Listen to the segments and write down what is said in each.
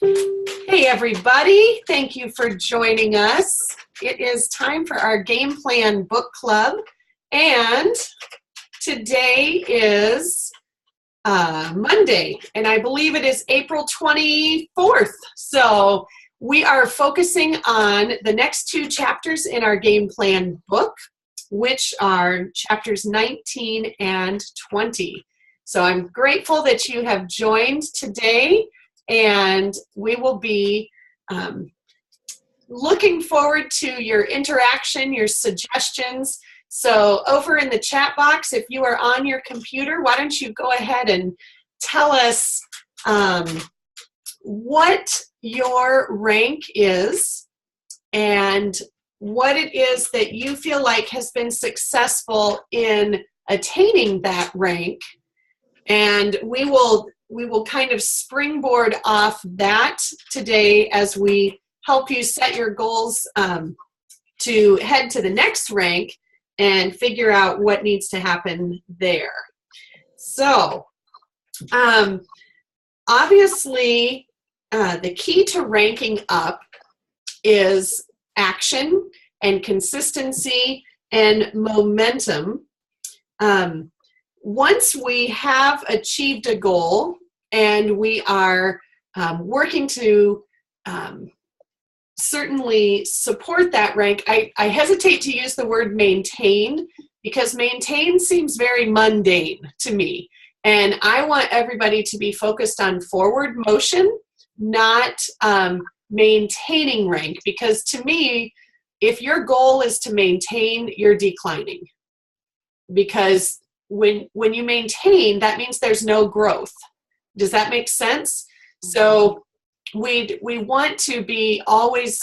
Hey everybody, thank you for joining us. It is time for our Game Plan Book Club, and today is Monday, and I believe it is April 24th. So we are focusing on the next two chapters in our Game Plan book, which are chapters 19 and 20. So I'm grateful that you have joined today, and we will be looking forward to your interaction, your suggestions. So over in the chat box, if you are on your computer, why don't you go ahead and tell us what your rank is and what it is that you feel like has been successful in attaining that rank. And we will kind of springboard off that today as we help you set your goals to head to the next rank and figure out what needs to happen there. So obviously the key to ranking up is action and consistency and momentum. Once we have achieved a goal and we are working to certainly support that rank, I hesitate to use the word maintain because maintain seems very mundane to me. And I want everybody to be focused on forward motion, not maintaining rank, because to me, if your goal is to maintain, you're declining. Because when you maintain, that means there's no growth. Does that make sense? So we want to be always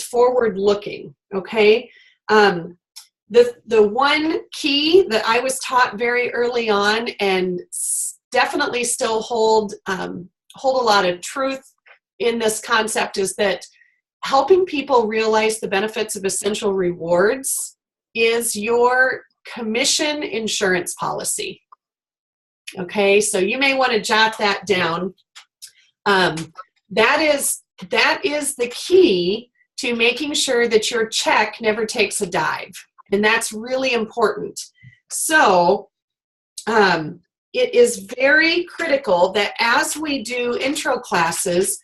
forward looking, okay? The one key that I was taught very early on and definitely still hold a lot of truth in this concept is that helping people realize the benefits of essential rewards is your commission insurance policy. Okay, so you may want to jot that down. That is the key to making sure that your check never takes a dive, and that's really important. So it is very critical that as we do intro classes,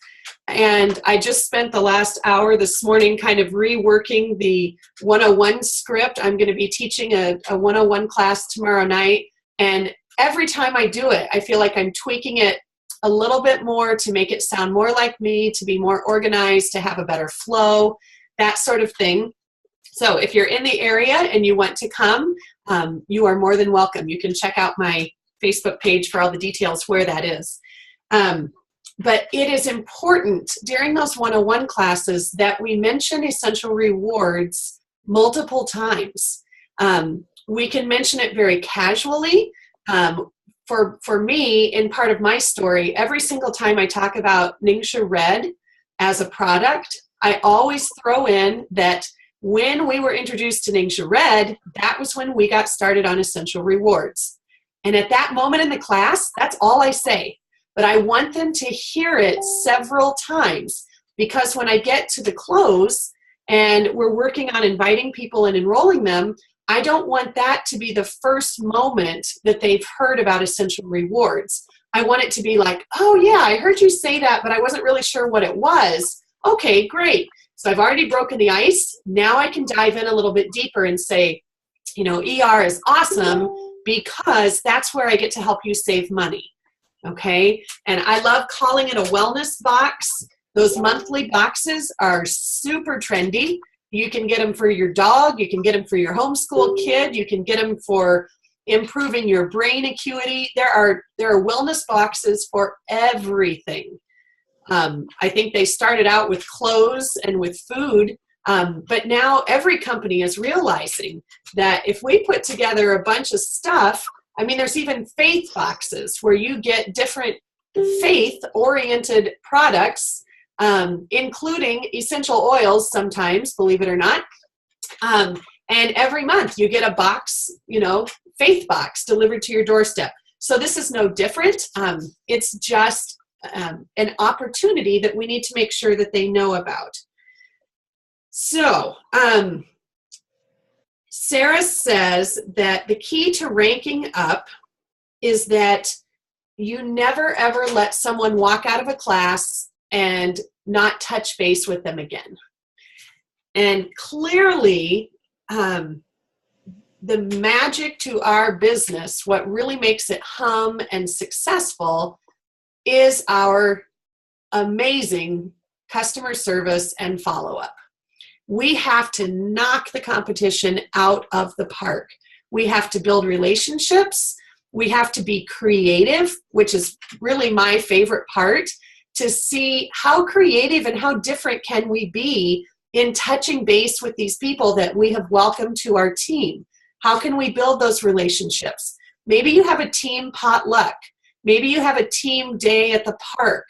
and I just spent the last hour this morning kind of reworking the 101 script. I'm going to be teaching a 101 class tomorrow night, and every time I do it, I feel like I'm tweaking it a little bit more to make it sound more like me, to be more organized, to have a better flow, that sort of thing. So if you're in the area and you want to come, you are more than welcome. You can check out my Facebook page for all the details where that is. But it is important during those 101 classes that we mention essential rewards multiple times. We can mention it very casually. For me, in part of my story, every single time I talk about Ningxia Red as a product, I always throw in that when we were introduced to Ningxia Red, that was when we got started on essential rewards. And at that moment in the class, that's all I say. But I want them to hear it several times, because when I get to the close and we're working on inviting people and enrolling them, I don't want that to be the first moment that they've heard about essential rewards. I want it to be like, oh yeah, I heard you say that, but I wasn't really sure what it was. Okay, great. So I've already broken the ice. Now I can dive in a little bit deeper and say, you know, ER is awesome because that's where I get to help you save money. Okay, and I love calling it a wellness box. Those monthly boxes are super trendy. You can get them for your dog, you can get them for your homeschool kid, you can get them for improving your brain acuity. There are wellness boxes for everything. I think they started out with clothes and with food, but now every company is realizing that if we put together a bunch of stuff, I mean, there's even faith boxes where you get different faith-oriented products, including essential oils sometimes, believe it or not. And every month you get a box, you know, faith box delivered to your doorstep. So this is no different. It's just an opportunity that we need to make sure that they know about. So, Sarah says that the key to ranking up is that you never ever let someone walk out of a class and not touch base with them again. And clearly, the magic to our business, what really makes it hum and successful, is our amazing customer service and follow-up. We have to knock the competition out of the park. We have to build relationships. We have to be creative, which is really my favorite part, to see how creative and how different can we be in touching base with these people that we have welcomed to our team. How can we build those relationships? Maybe you have a team potluck. Maybe you have a team day at the park.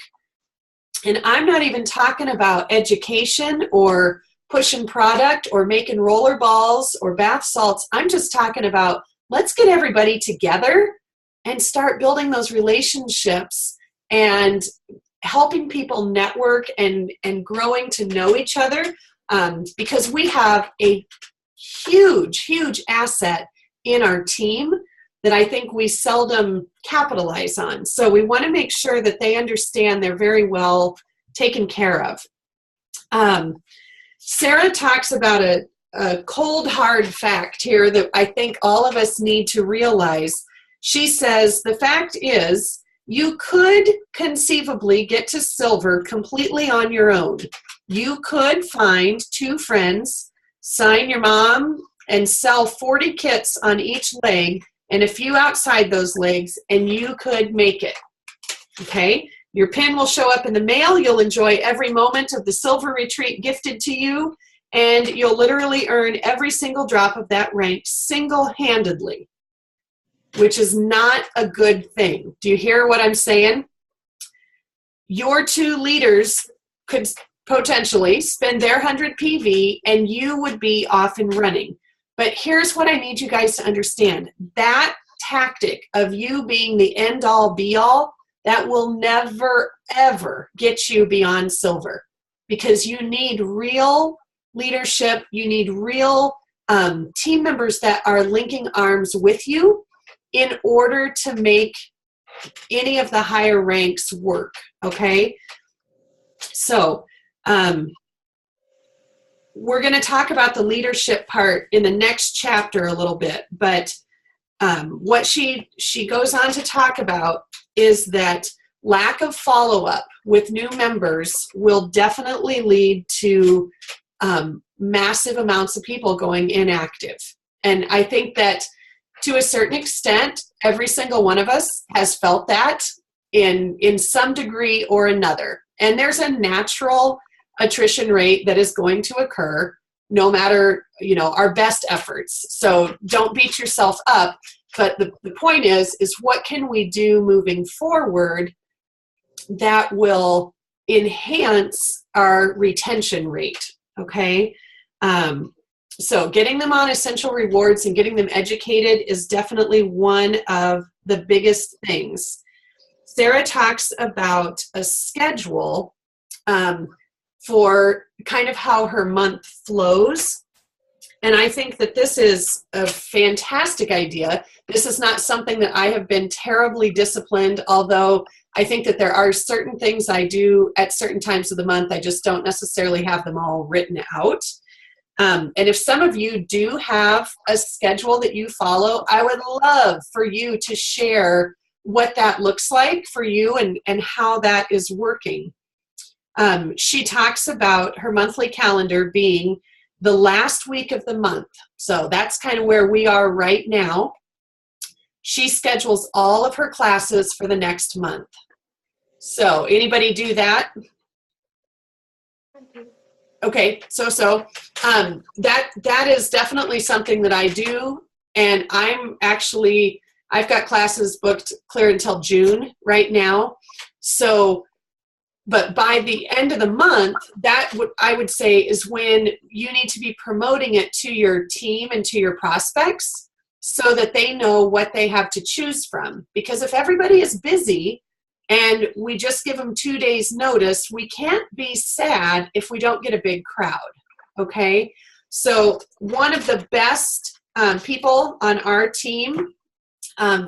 And I'm not even talking about education or pushing product or making roller balls or bath salts. I'm just talking about, let's get everybody together and start building those relationships and helping people network and growing to know each other, because we have a huge asset in our team that I think we seldom capitalize on. So we want to make sure that they understand they're very well taken care of. Sarah talks about a cold, hard fact here that I think all of us need to realize. She says, the fact is, you could conceivably get to silver completely on your own. You could find 2 friends, sign your mom, and sell 40 kits on each leg and a few outside those legs, and you could make it. Okay? Your pin will show up in the mail. You'll enjoy every moment of the silver retreat gifted to you, and you'll literally earn every single drop of that rank single-handedly, which is not a good thing. Do you hear what I'm saying? Your 2 leaders could potentially spend their 100 PV and you would be off and running. But here's what I need you guys to understand. That tactic of you being the end-all be-all, that will never, ever get you beyond silver, because you need real leadership. You need real team members that are linking arms with you in order to make any of the higher ranks work, okay? So we're going to talk about the leadership part in the next chapter a little bit, but what she goes on to talk about is that lack of follow-up with new members will definitely lead to massive amounts of people going inactive. And I think that to a certain extent, every single one of us has felt that in some degree or another. And there's a natural attrition rate that is going to occur no matter, our best efforts. So don't beat yourself up. But the point is what can we do moving forward that will enhance our retention rate, okay? So getting them on essential rewards and getting them educated is definitely one of the biggest things. Sarah talks about a schedule for kind of how her month flows. And I think that this is a fantastic idea. This is not something that I have been terribly disciplined, although I think that there are certain things I do at certain times of the month. I just don't necessarily have them all written out. And if some of you do have a schedule that you follow, I would love for you to share what that looks like for you and how that is working. She talks about her monthly calendar being the last week of the month. So that's kind of where we are right now. She schedules all of her classes for the next month. So anybody do that? Okay, so that is definitely something that I do, and I've got classes booked clear until June right now. So, but by the end of the month, I would say is when you need to be promoting it to your team and to your prospects so that they know what they have to choose from. Because if everybody is busy, and we just give them 2 days notice, we can't be sad if we don't get a big crowd, okay? So one of the best people on our team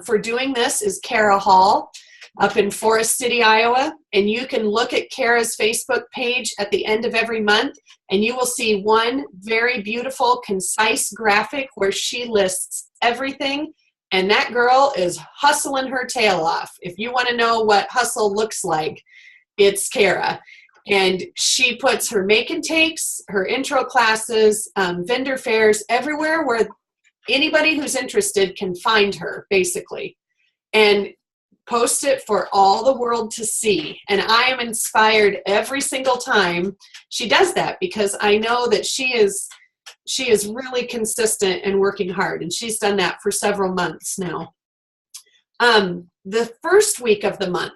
for doing this is Kara Hall up in Forest City, Iowa, and you can look at Kara's Facebook page at the end of every month, and you will see one very beautiful, concise graphic where she lists everything, and that girl is hustling her tail off. If you want to know what hustle looks like, it's Kara. And she puts her make and takes, her intro classes, vendor fairs, everywhere where anybody who's interested can find her, basically. And post it for all the world to see. And I am inspired every single time she does that, because I know that she is really consistent and working hard, and she's done that for several months now. The first week of the month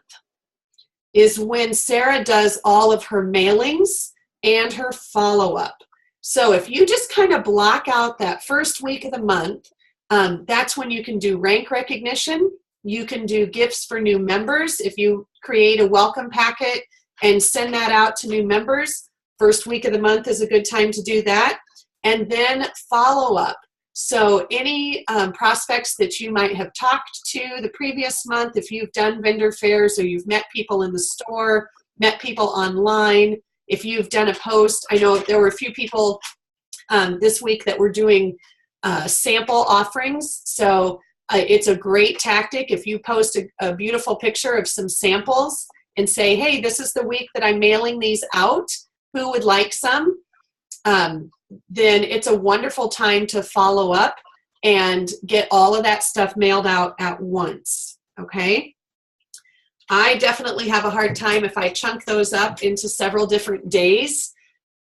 is when Sarah does all of her mailings and her follow-up. So if you just kind of block out that first week of the month, that's when you can do rank recognition. You can do gifts for new members. If you create a welcome packet and send that out to new members, first week of the month is a good time to do that. And then follow up. So any prospects that you might have talked to the previous month, if you've done vendor fairs or you've met people in the store, met people online, if you've done a post, I know there were a few people this week that were doing sample offerings. So it's a great tactic if you post a beautiful picture of some samples and say, hey, this is the week that I'm mailing these out. Who would like some? Then it's a wonderful time to follow up and get all of that stuff mailed out at once, okay? I definitely have a hard time if I chunk those up into several different days.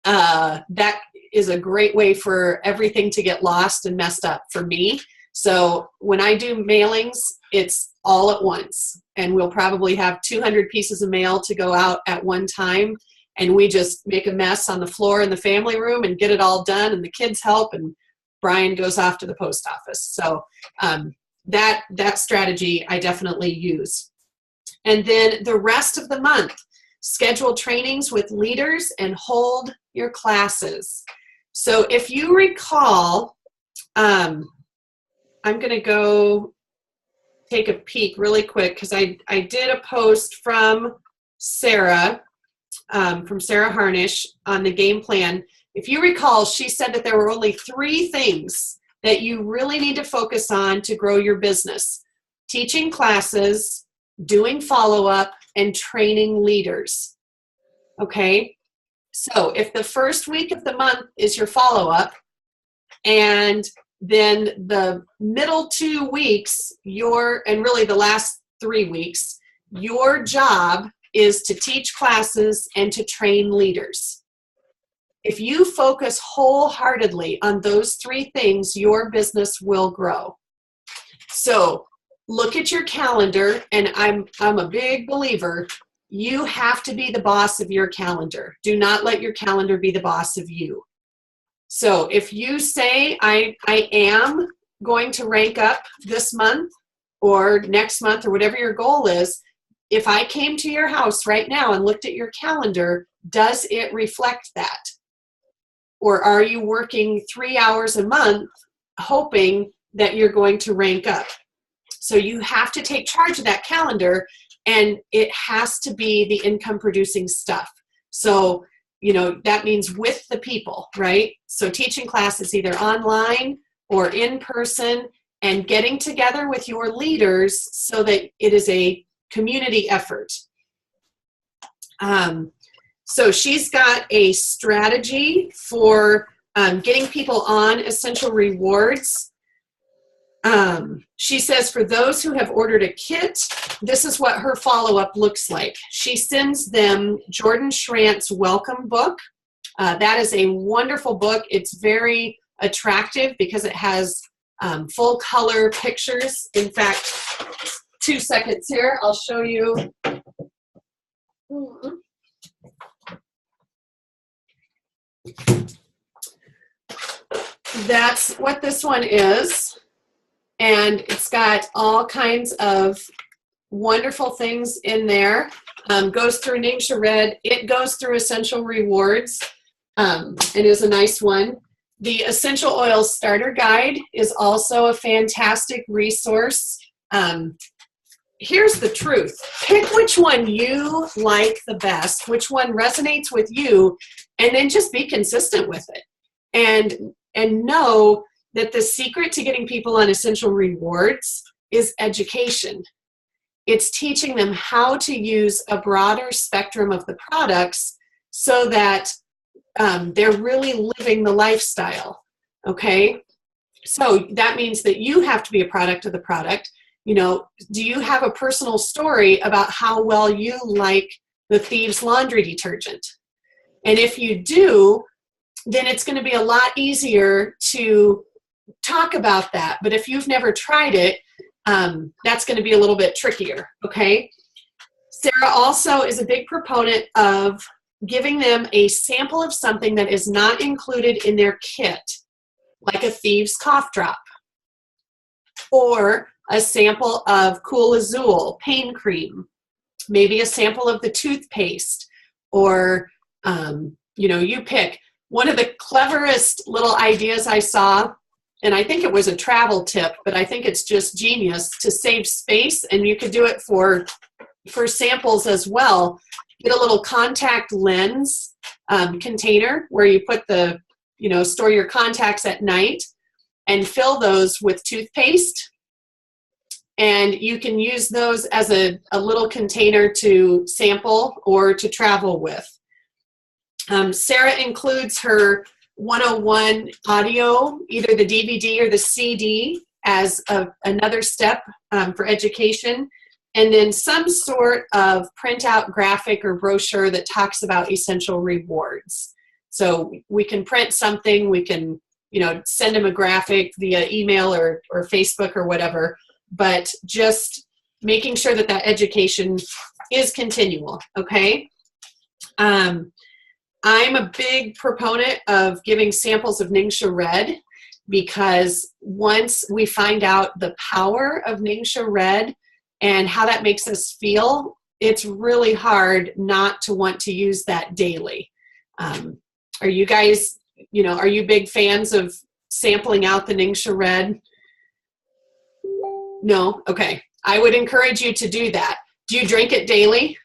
That is a great way for everything to get lost and messed up for me. So when I do mailings, it's all at once, and we'll probably have 200 pieces of mail to go out at one time, and we just make a mess on the floor in the family room and get it all done, and the kids help, and Brian goes off to the post office. So that strategy I definitely use. And then the rest of the month, schedule trainings with leaders and hold your classes. So if you recall, I'm going to go take a peek really quick, because I did a post from Sarah Harnish on the game plan. If you recall, she said that there were only 3 things that you really need to focus on to grow your business: teaching classes, doing follow-up, and training leaders. Okay? So if the first week of the month is your follow-up, and then the middle 2 weeks, and really the last 3 weeks, your job is to teach classes and to train leaders. If you focus wholeheartedly on those 3 things, your business will grow. So look at your calendar, and I'm a big believer, you have to be the boss of your calendar. Do not let your calendar be the boss of you. So if you say, I am going to rank up this month or next month or whatever your goal is, if I came to your house right now and looked at your calendar, does it reflect that? Or are you working 3 hours a month hoping that you're going to rank up? So you have to take charge of that calendar, and it has to be the income producing stuff. So that means with the people, right? So teaching classes either online or in person, and getting together with your leaders so that it is a community effort. So she's got a strategy for getting people on Essential Rewards. She says for those who have ordered a kit, this is what her follow-up looks like. She sends them Jordan Schrant's Welcome Book. That is a wonderful book. It's very attractive because it has full color pictures. In fact, 2 seconds here, I'll show you. That's what this one is. And it's got all kinds of wonderful things in there. Goes through Ningxia Red. It goes through Essential Rewards. It is a nice one. The Essential Oils Starter Guide is also a fantastic resource. Here's the truth. Pick which one you like the best, which one resonates with you, and then just be consistent with it. And know that the secret to getting people on Essential Rewards is education. It's teaching them how to use a broader spectrum of the products so that they're really living the lifestyle, okay? So that means that you have to be a product of the product. You know, do you have a personal story about how well you like the Thieves laundry detergent? And if you do, then it's going to be a lot easier to talk about that. But if you've never tried it, that's going to be a little bit trickier, okay? Sarah also is a big proponent of giving them a sample of something that is not included in their kit, like a Thieves cough drop, or a sample of Cool Azul pain cream, maybe a sample of the toothpaste, or, you know, you pick. One of the cleverest little ideas I saw, and I think it was a travel tip, but I think it's just genius to save space, and you could do it for samples as well. Get a little contact lens container where you put the, you know, store your contacts at night, and fill those with toothpaste. And you can use those as a little container to sample or to travel with. Sarah includes her 101 audio, either the DVD or the CD, as another step for education. And then some sort of printout graphic or brochure that talks about Essential Rewards. So we can print something, we can, you know, send them a graphic via email or Facebook or whatever, but just making sure that that education is continual, okay? I'm a big proponent of giving samples of Ningxia Red, because once we find out the power of Ningxia Red and how that makes us feel, it's really hard not to want to use that daily. Are you guys, you know, are you big fans of sampling out the Ningxia Red? No? Okay. I would encourage you to do that. Do you drink it daily?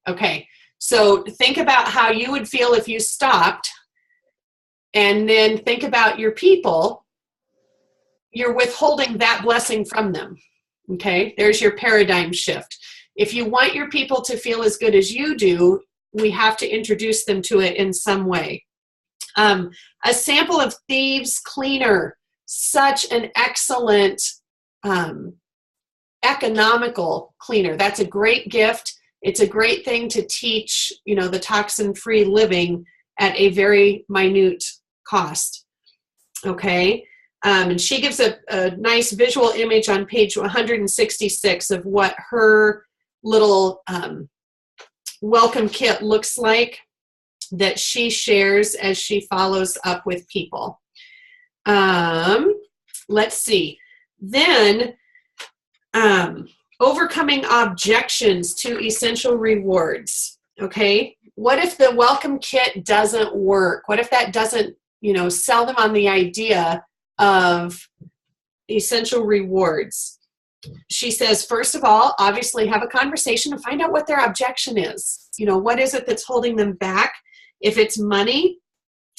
Okay. So think about how you would feel if you stopped, and then think about your people. You're withholding that blessing from them. Okay, there's your paradigm shift. If you want your people to feel as good as you do, we have to introduce them to it in some way. A sample of Thieves Cleaner, such an excellent economical cleaner. That's a great gift. It's a great thing to teach, you know, the toxin-free living at a very minute cost. Okay. And she gives a nice visual image on page 166 of what her little welcome kit looks like that she shares as she follows up with people. Let's see. Then overcoming objections to Essential Rewards. Okay. What if the welcome kit doesn't work? What if that doesn't, you know, sell them on the idea of Essential Rewards? She says, first of all, obviously have a conversation and find out what their objection is. You know, what is it that's holding them back? If it's money,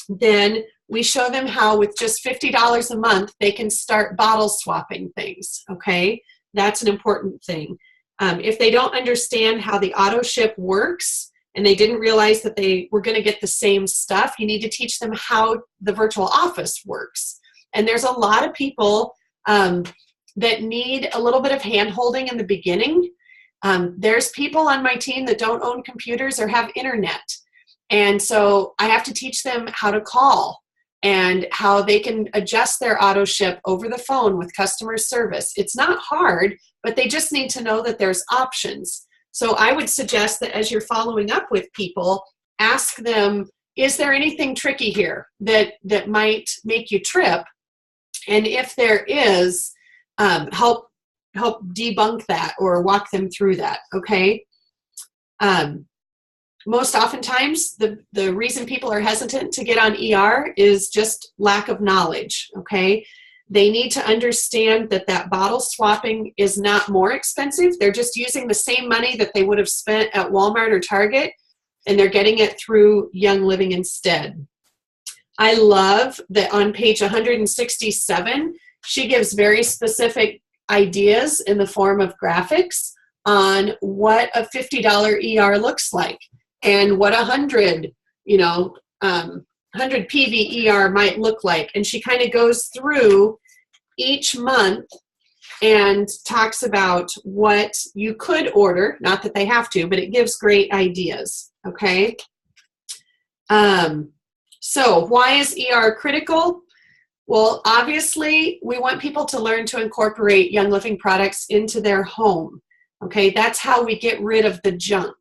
then we show them how with just $50 a month, they can start bottle swapping things, okay? That's an important thing. If they don't understand how the auto ship works and they didn't realize that they were going to get the same stuff, you need to teach them how the virtual office works. And there's a lot of people that need a little bit of hand-holding in the beginning. There's people on my team that don't own computers or have internet. And so I have to teach them how to call and how they can adjust their auto ship over the phone with customer service. It's not hard, but they just need to know that there's options. So I would suggest that as you're following up with people, ask them, is there anything tricky here that might make you trip? And if there is, help help debunk that or walk them through that, okay? Most oftentimes, the reason people are hesitant to get on ER is just lack of knowledge, okay? They need to understand that that bottle swapping is not more expensive. They're just using the same money that they would have spent at Walmart or Target, and they're getting it through Young Living instead. I love that on page 167, she gives very specific ideas in the form of graphics on what a $50 ER looks like and what 100 PV ER might look like. And she kind of goes through each month and talks about what you could order, not that they have to, but it gives great ideas, okay? So why is ER critical? Well, obviously, we want people to learn to incorporate Young Living products into their home, okay? That's how we get rid of the junk,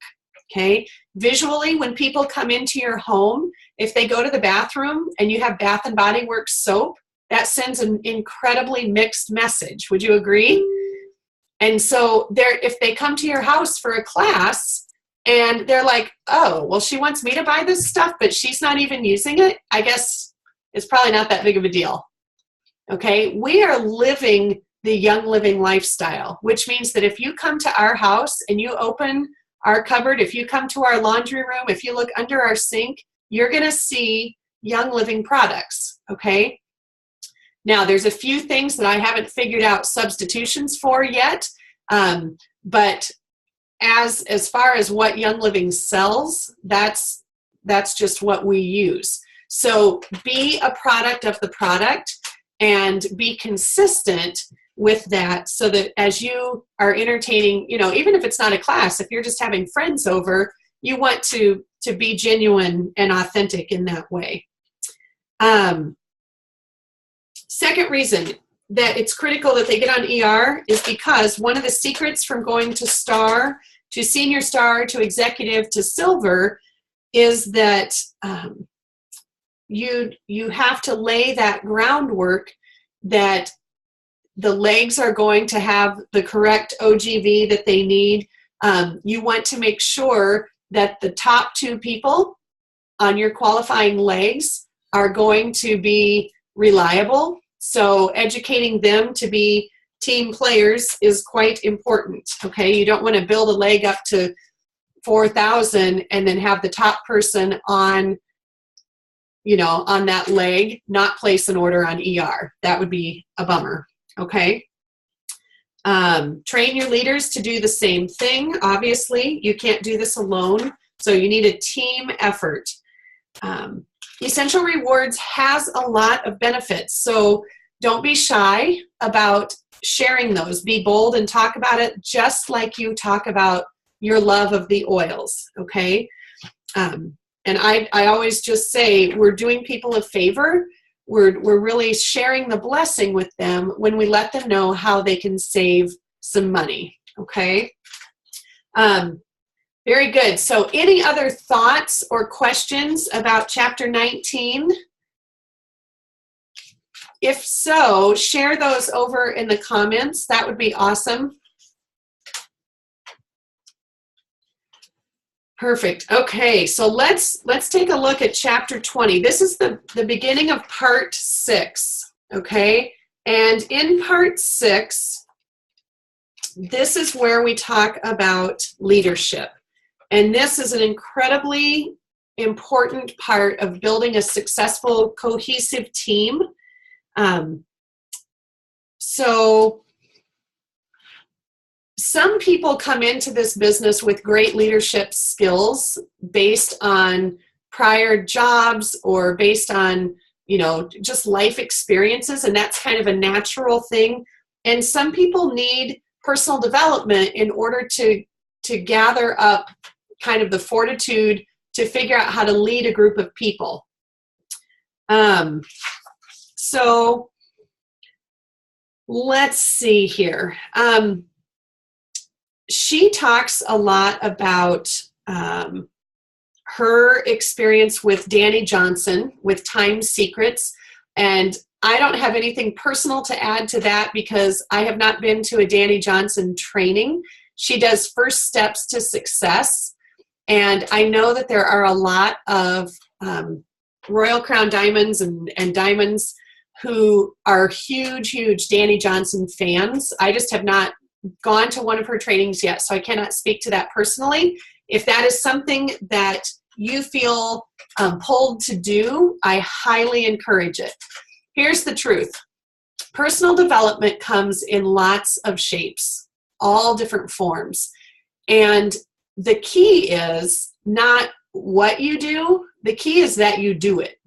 okay? Visually, when people come into your home, if they go to the bathroom and you have Bath & Body Works soap, that sends an incredibly mixed message. Would you agree? And so if they come to your house for a class and they're like, oh, well, she wants me to buy this stuff, but she's not even using it, I guess it's probably not that big of a deal. Okay? We are living the Young Living lifestyle, which means that if you come to our house and you open our cupboard, if you come to our laundry room, if you look under our sink, you're going to see Young Living products, okay? Now, there's a few things that I haven't figured out substitutions for yet, but as far as what Young Living sells, that's just what we use. So be a product of the product and be consistent with that so that as you are entertaining, even if it's not a class, if you're just having friends over, you want to be genuine and authentic in that way. Second reason that it's critical that they get on ER is because one of the secrets from going to star, to senior star, to executive, to silver is that you have to lay that groundwork that the legs are going to have the correct OGV that they need. You want to make sure that the top two people on your qualifying legs are going to be reliable. So educating them to be team players is quite important, okay? You don't want to build a leg up to 4,000 and then have the top person on that leg not place an order on ER. That would be a bummer, okay? Train your leaders to do the same thing. Obviously, you can't do this alone, so you need a team effort. Essential Rewards has a lot of benefits, so don't be shy about sharing those. Be bold and talk about it just like you talk about your love of the oils, okay? And I always just say we're doing people a favor. We're really sharing the blessing with them when we let them know how they can save some money, okay? Very good. So any other thoughts or questions about Chapter 19? If so, share those over in the comments. That would be awesome. Perfect. Okay, so let's take a look at Chapter 20. This is the beginning of Part 6, okay? And in Part 6, this is where we talk about leadership. And this is an incredibly important part of building a successful, cohesive team. So some people come into this business with great leadership skills based on prior jobs or based on, just life experiences, and that's kind of a natural thing. And some people need personal development in order to gather up kind of the fortitude to figure out how to lead a group of people. So let's see here. She talks a lot about her experience with Danny Johnson with Time Secrets, and I don't have anything personal to add to that because I have not been to a Danny Johnson training. She does first steps to success. And I know that there are a lot of Royal Crown diamonds and diamonds who are huge, huge Danny Johnson fans. I just have not gone to one of her trainings yet, so I cannot speak to that personally. If that is something that you feel pulled to do, I highly encourage it. Here's the truth. Personal development comes in lots of shapes, all different forms. And the key is not what you do. The key is that you do it.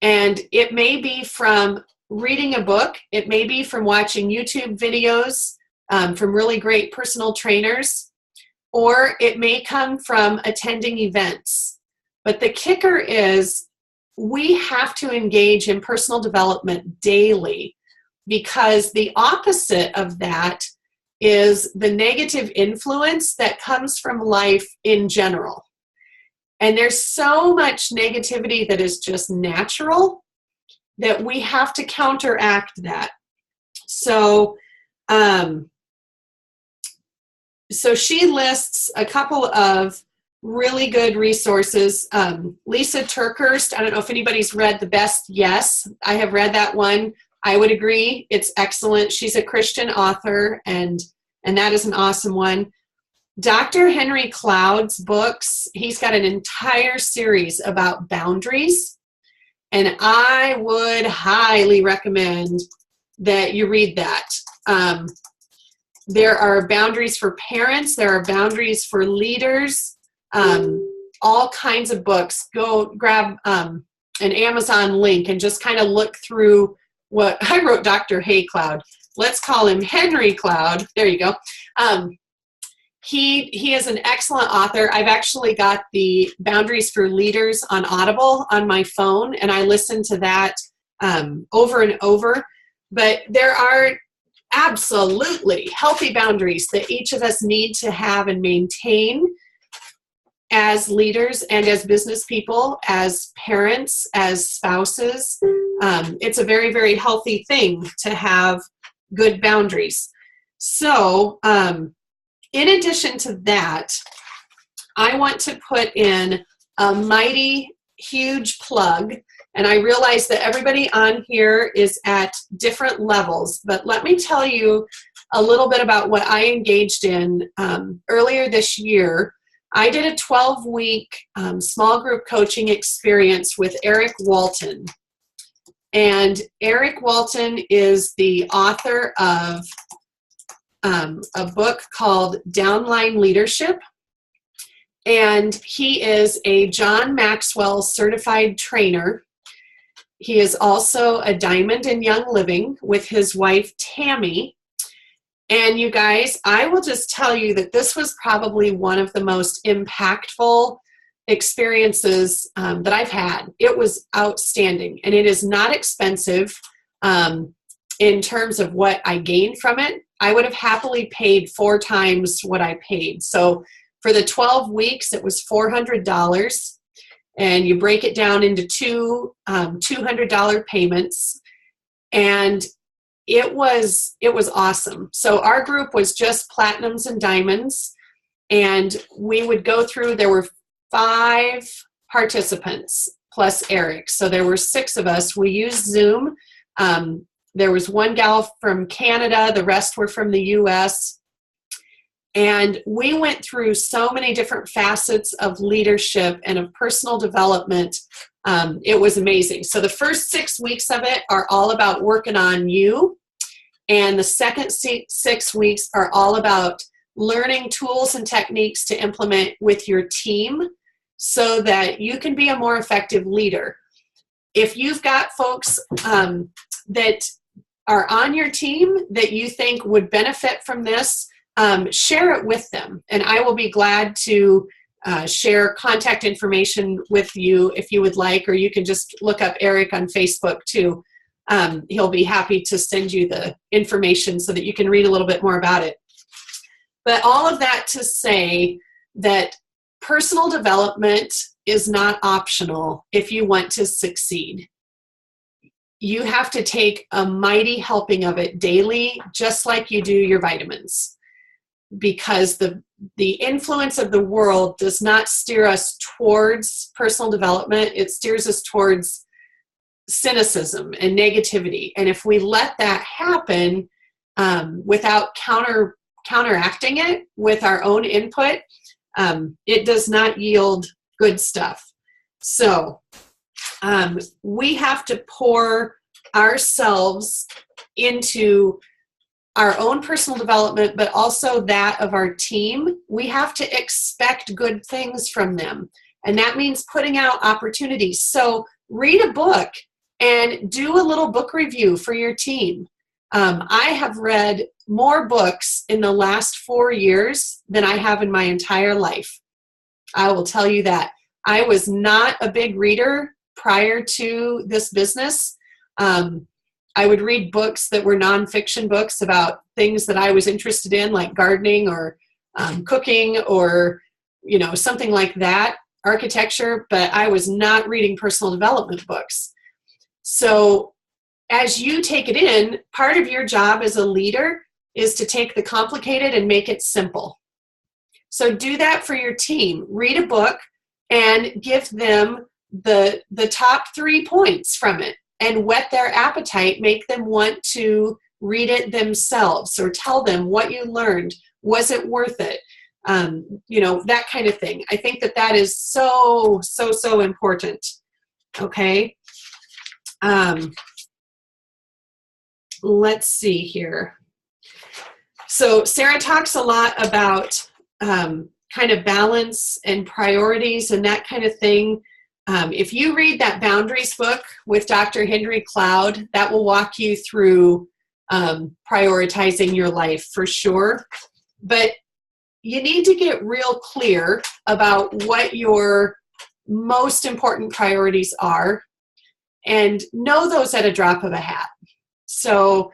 And it may be from reading a book. It may be from watching YouTube videos from really great personal trainers, or it may come from attending events. But the kicker is we have to engage in personal development daily, because the opposite of that is the negative influence that comes from life in general. And there's so much negativity that is just natural that we have to counteract that. So, so she lists a couple of really good resources. Lisa Turkhurst, I don't know if anybody's read The Best Yes. I have read that one. I would agree. It's excellent. She's a Christian author, and that is an awesome one. Dr. Henry Cloud's books, he's got an entire series about boundaries, and I would highly recommend that you read that. There are boundaries for parents. There are boundaries for leaders. All kinds of books. Go grab an Amazon link and just kind of look through what I wrote. Dr. Hay Cloud. Let's call him Henry Cloud. There you go. He is an excellent author. I've actually got the Boundaries for Leaders on Audible on my phone, and I listen to that over and over. But there are absolutely healthy boundaries that each of us need to have and maintain as leaders and as business people, as parents, as spouses. It's a very, very healthy thing to have good boundaries. So, in addition to that, I want to put in a mighty huge plug, and I realize that everybody on here is at different levels, but let me tell you a little bit about what I engaged in earlier this year. I did a 12-week small group coaching experience with Eric Walton. And Eric Walton is the author of a book called Downline Leadership. And he is a John Maxwell certified trainer. He is also a diamond in Young Living with his wife, Tammy. And you guys, I will just tell you that this was probably one of the most impactful experiences that I've had. It was outstanding, and it is not expensive in terms of what I gained from it. I would have happily paid 4 times what I paid. So for the 12 weeks, it was $400, and you break it down into two $200 payments, and it was awesome. So our group was just platinums and diamonds, and we would go through, there were 5 participants plus Eric. So there were 6 of us. We used Zoom. There was one gal from Canada. The rest were from the US. And we went through so many different facets of leadership and of personal development. It was amazing. So the first 6 weeks of it are all about working on you. And the second 6 weeks are all about learning tools and techniques to implement with your team so that you can be a more effective leader. If you've got folks that are on your team that you think would benefit from this, share it with them. And I will be glad to share contact information with you if you would like, or you can just look up Eric on Facebook too. He'll be happy to send you the information so that you can read a little bit more about it. But all of that to say that personal development is not optional if you want to succeed. you have to take a mighty helping of it daily, just like you do your vitamins, because the influence of the world does not steer us towards personal development. It steers us towards cynicism and negativity. And if we let that happen without counteracting it with our own input, it does not yield good stuff. So we have to pour ourselves into our own personal development, but also that of our team. We have to expect good things from them. And that means putting out opportunities. So read a book and do a little book review for your team. I have read more books in the last 4 years than I have in my entire life. I will tell you that. I was not a big reader prior to this business. I would read books that were nonfiction books about things that I was interested in, like gardening or cooking or, something like that, architecture, but I was not reading personal development books. So as you take it in, part of your job as a leader is to take the complicated and make it simple. So do that for your team. Read a book and give them the top 3 points from it and whet their appetite, make them want to read it themselves or tell them what you learned. Was it worth it? That kind of thing. I think that is so, so, so important. Okay. Let's see here. So Sarah talks a lot about kind of balance and priorities and that kind of thing. If you read that Boundaries book with Dr. Henry Cloud, that will walk you through prioritizing your life for sure. But you need to get real clear about what your most important priorities are and know those at a drop of a hat. So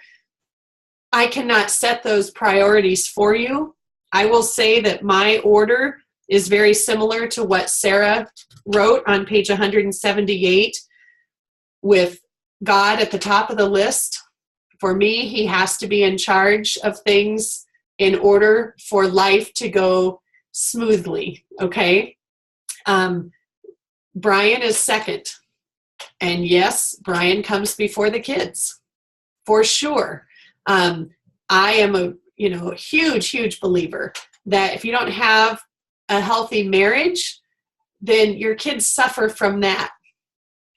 I cannot set those priorities for you. I will say that my order is very similar to what Sarah wrote on page 178, with God at the top of the list. For me, he has to be in charge of things in order for life to go smoothly, okay? Brian is second. And yes, Brian comes before the kids, for sure. I am a huge, huge believer that if you don't have a healthy marriage, then your kids suffer from that.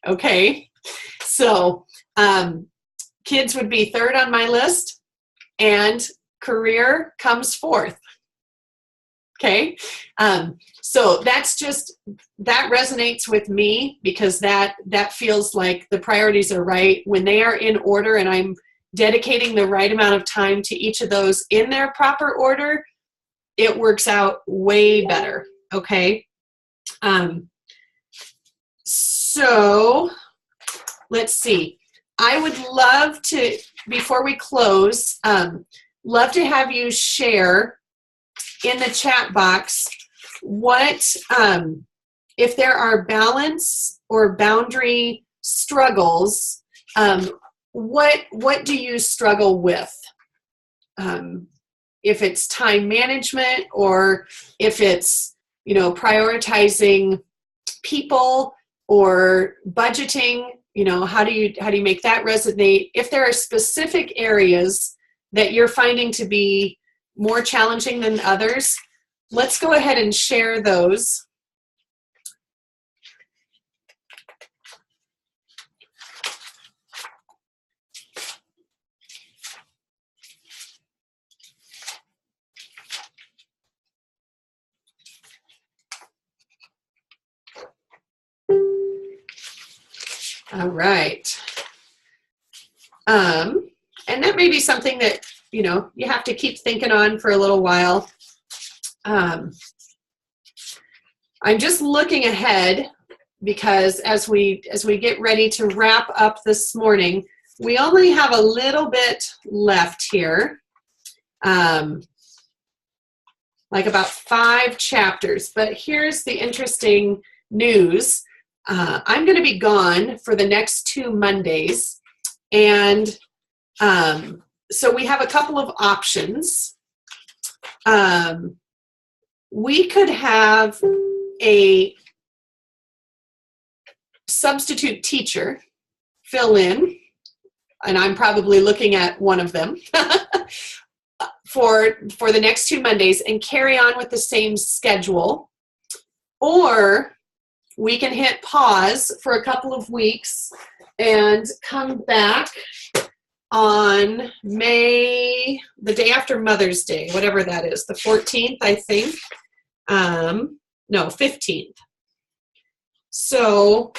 Okay. So, kids would be third on my list and career comes fourth. Okay. So that resonates with me because that feels like the priorities are right. When they are in order and I'm dedicating the right amount of time to each of those in their proper order, it works out way better. Okay. So let's see. I would love to, before we close, love to have you share in the chat box what, if there are balance or boundary struggles, what do you struggle with? If it's time management or if it's, prioritizing people or budgeting, how do you make that resonate? If there are specific areas that you're finding to be more challenging than others, let's go ahead and share those. All right. And that may be something that, you have to keep thinking on for a little while. I'm just looking ahead because as we get ready to wrap up this morning, we only have a little bit left here. Like about 5 chapters, but here's the interesting news. I'm going to be gone for the next 2 Mondays, And so we have a couple of options. We could have a substitute teacher fill in, and I'm probably looking at one of them, for the next 2 Mondays and carry on with the same schedule. Or we can hit pause for a couple of weeks and come back on the day after Mother's Day, whatever that is, the 14th, I think. No, 15th. So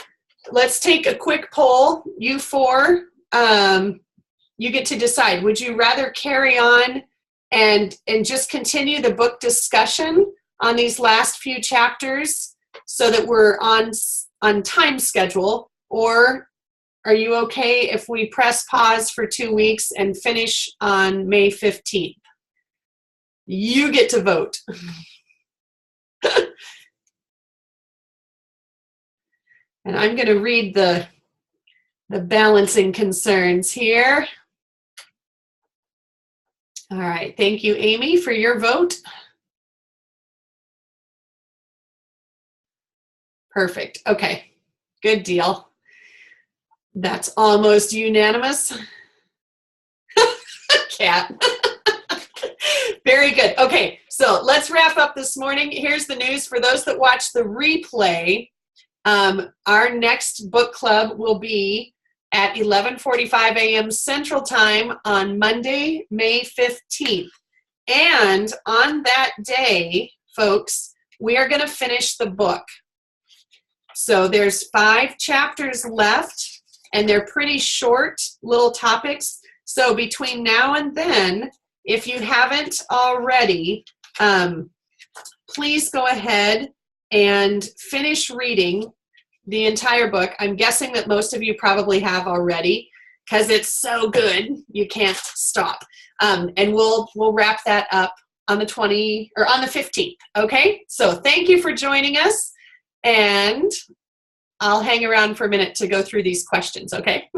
let's take a quick poll. You four, you get to decide. Would you rather carry on and just continue the book discussion on these last few chapters so that we're on time schedule, or are you okay if we press pause for 2 weeks and finish on May 15th? You get to vote. And I'm going to read the balancing concerns here. All right, thank you, Amy, for your vote. Perfect, okay, good deal. That's almost unanimous. Cat. Very good. Okay, so let's wrap up this morning. Here's the news for those that watch the replay. Our next book club will be at 11:45 a.m. Central Time on Monday, May 15th. And on that day, folks, we are going to finish the book. So there's 5 chapters left, and they're pretty short little topics. So between now and then, if you haven't already, please go ahead and finish reading the entire book. I'm guessing that most of you probably have already, because it's so good you can't stop. And we'll wrap that up on the 15th. Okay, so thank you for joining us, and I'll hang around for a minute to go through these questions. Okay.